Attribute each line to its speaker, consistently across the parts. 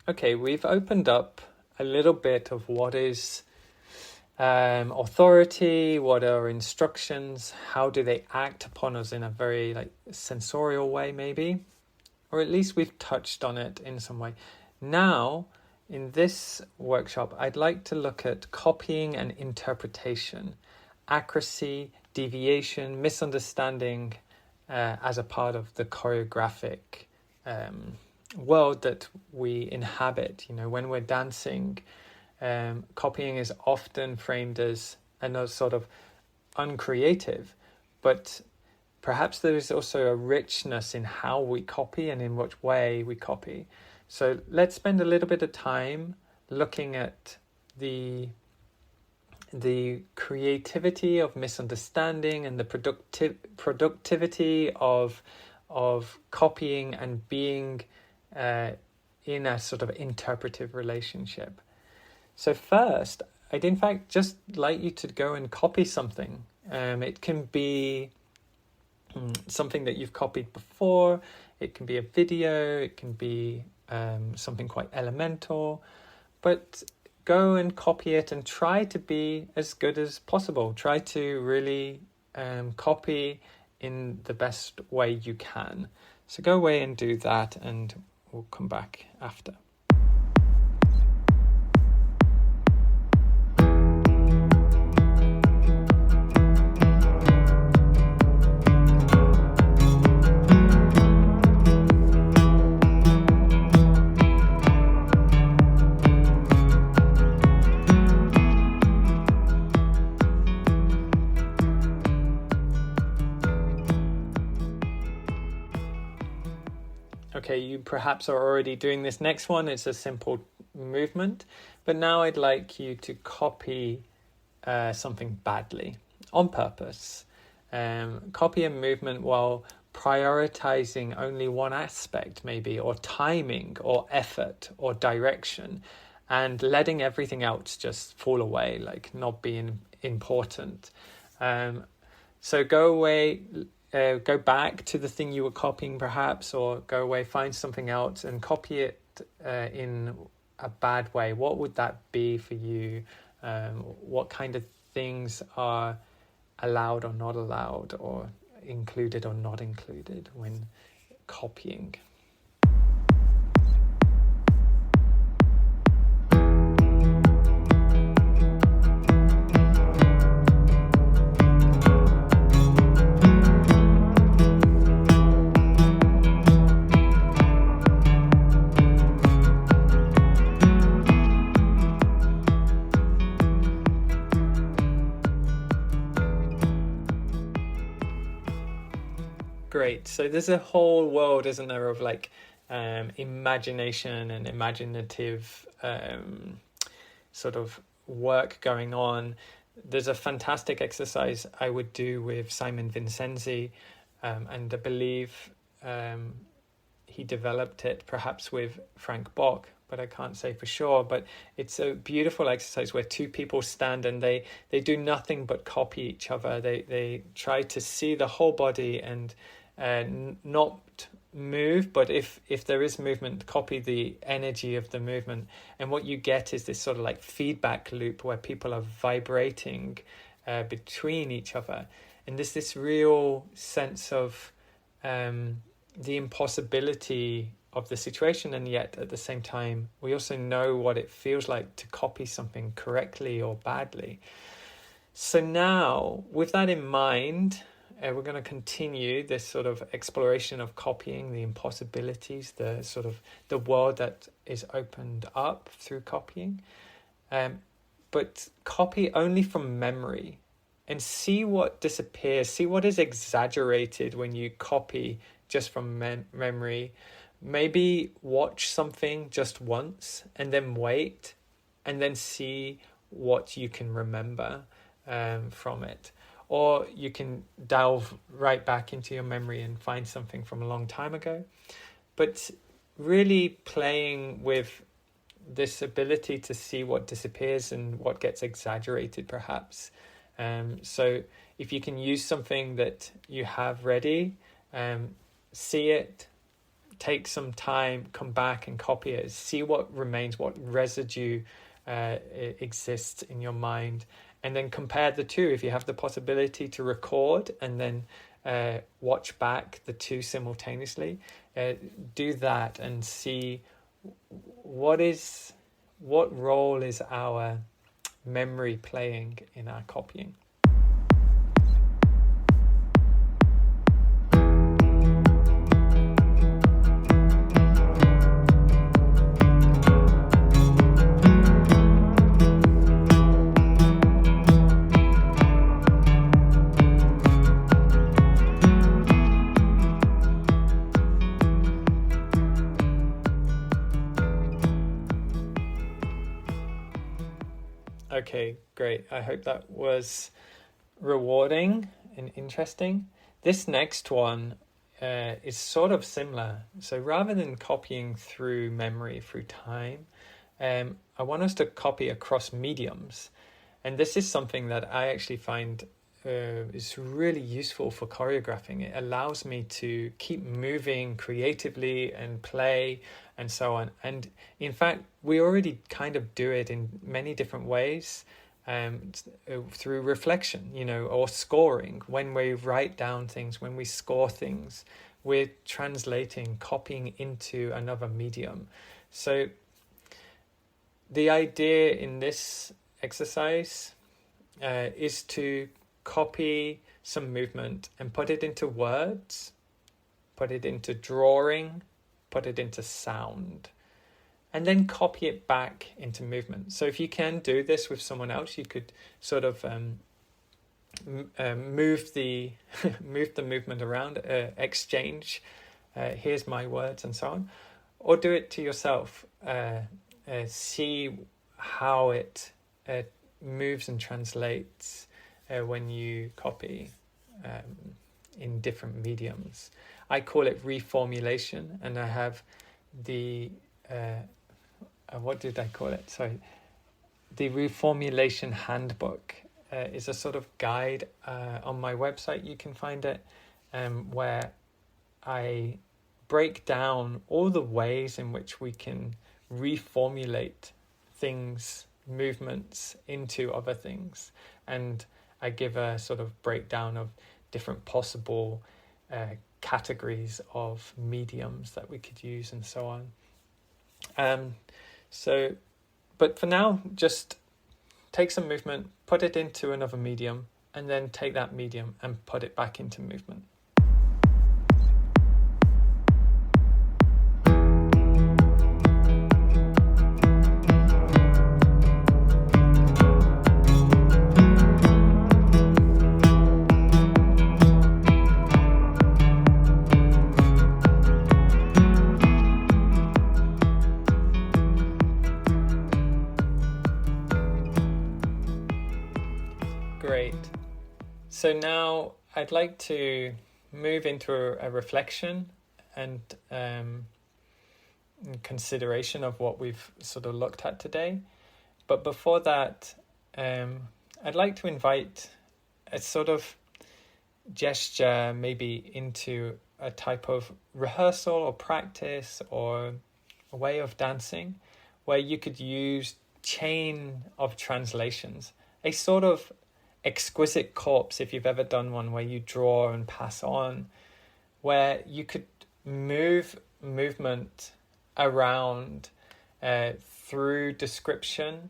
Speaker 1: Okay, we've opened up a little bit of what is authority, what are instructions, how do they act upon us in a very sensorial way maybe, or at least we've touched on it in some way. Now, in this workshop, I'd like to look at copying and interpretation, accuracy, deviation, misunderstanding as a part of the choreographic world that we inhabit. When we're dancing, copying is often framed as another sort of uncreative, but perhaps there is also a richness in how we copy and in which way we copy. So let's spend a little bit of time looking at the creativity of misunderstanding and the productivity of copying and being in a sort of interpretive relationship. So first, I'd in fact just like you to go and copy something. It can be something that you've copied before. It can be a video. It can be something quite elemental. But go and copy it and try to be as good as possible. Try to really copy in the best way you can. So go away and do that, and we'll come back after. Okay, you perhaps are already doing this next one. It's a simple movement, but now I'd like you to copy something badly on purpose. Copy a movement while prioritizing only one aspect maybe, or timing or effort or direction, and letting everything else just fall away, like not being important. So go away. Go back to the thing you were copying perhaps, or go away, find something else and copy it in a bad way. What would that be for you? What kind of things are allowed or not allowed, or included or not included when copying? Great. So there's a whole world, isn't there, of imagination and imaginative sort of work going on. There's a fantastic exercise I would do with Simon Vincenzi, and I believe he developed it perhaps with Frank Bock, but I can't say for sure. But it's a beautiful exercise where two people stand and they do nothing but copy each other. They try to see the whole body and not move, but if there is movement, copy the energy of the movement. And what you get is this sort of feedback loop where people are vibrating between each other. And there's this real sense of the impossibility of the situation, and yet at the same time we also know what it feels like to copy something correctly or badly. So now, with that in mind, we're going to continue this sort of exploration of copying, the impossibilities, the sort of the world that is opened up through copying. But copy only from memory and see what disappears, see what is exaggerated when you copy just from memory. Maybe watch something just once and then wait and then see what you can remember from it. Or you can delve right back into your memory and find something from a long time ago. But really playing with this ability to see what disappears and what gets exaggerated perhaps. So if you can use something that you have ready, see it, take some time, come back and copy it, see what remains, what residue exists in your mind, and then compare the two. If you have the possibility to record and then watch back the two simultaneously, do that and see what role is our memory playing in our copying. Okay, great. I hope that was rewarding and interesting. This next one is sort of similar. So rather than copying through memory, through time, I want us to copy across mediums. And this is something that I actually find is really useful for choreographing. It allows me to keep moving creatively and play and so on. And in fact, we already kind of do it in many different ways, through reflection, or scoring. When we write down things, when we score things, we're translating, copying into another medium. So the idea in this exercise is to copy some movement and put it into words, put it into drawing, put it into sound, and then copy it back into movement. So if you can do this with someone else, you could sort of move the movement around, exchange, here's my words and so on, or do it to yourself. See how it moves and translates when you copy in different mediums. I call it reformulation, and I have the what did I call it? Sorry, the reformulation handbook is a sort of guide on my website. You can find it, where I break down all the ways in which we can reformulate things, movements into other things, and I give a sort of breakdown of different possible categories of mediums that we could use and so on. But for now, just take some movement, put it into another medium, and then take that medium and put it back into movement. Great. So now I'd like to move into a reflection and consideration of what we've sort of looked at today. But before that, I'd like to invite a sort of gesture maybe into a type of rehearsal or practice or a way of dancing where you could use chain of translations, a sort of exquisite corpse, if you've ever done one, where you draw and pass on, where you could movement around through description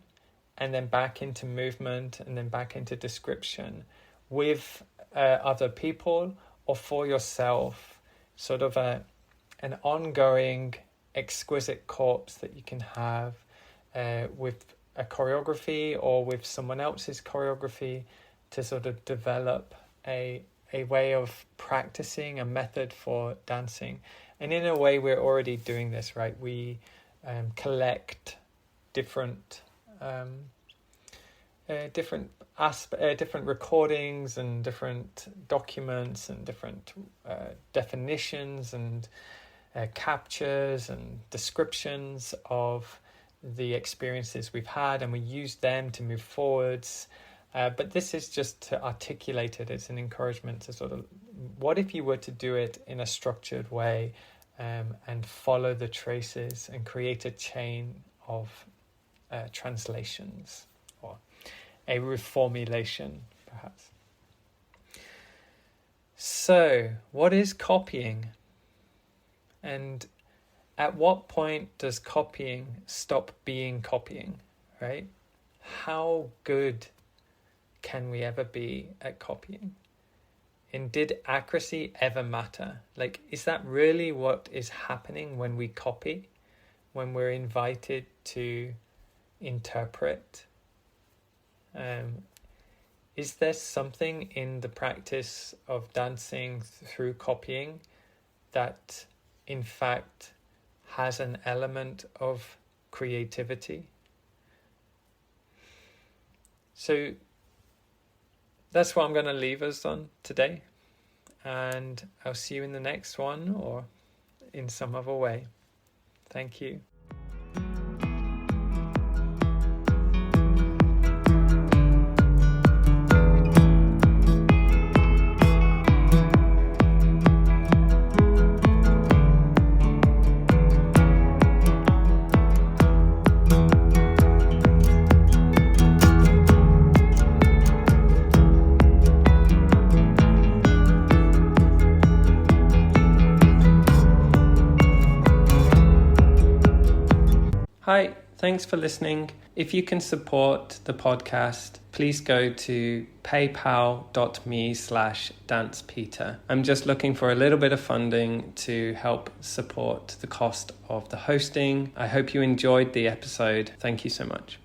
Speaker 1: and then back into movement and then back into description with other people or for yourself, sort of an ongoing exquisite corpse that you can have with a choreography or with someone else's choreography, to sort of develop a way of practicing, a method for dancing. And in a way, we're already doing this, right? We collect different recordings and different documents and different definitions and captures and descriptions of the experiences we've had, and we use them to move forwards. But this is just to articulate it. It's an encouragement to sort of, what if you were to do it in a structured way, and follow the traces and create a chain of translations, or a reformulation, perhaps. So, what is copying? And at what point does copying stop being copying, right? How good can we ever be at copying? And did accuracy ever matter? Like, is that really what is happening when we copy? When we're invited to interpret? Is there something in the practice of dancing through copying that, in fact, has an element of creativity? So that's what I'm going to leave us on today. And I'll see you in the next one, or in some other way. Thank you. Hi, thanks for listening. If you can support the podcast, please go to paypal.me/dancepeter. I'm just looking for a little bit of funding to help support the cost of the hosting. I hope you enjoyed the episode. Thank you so much.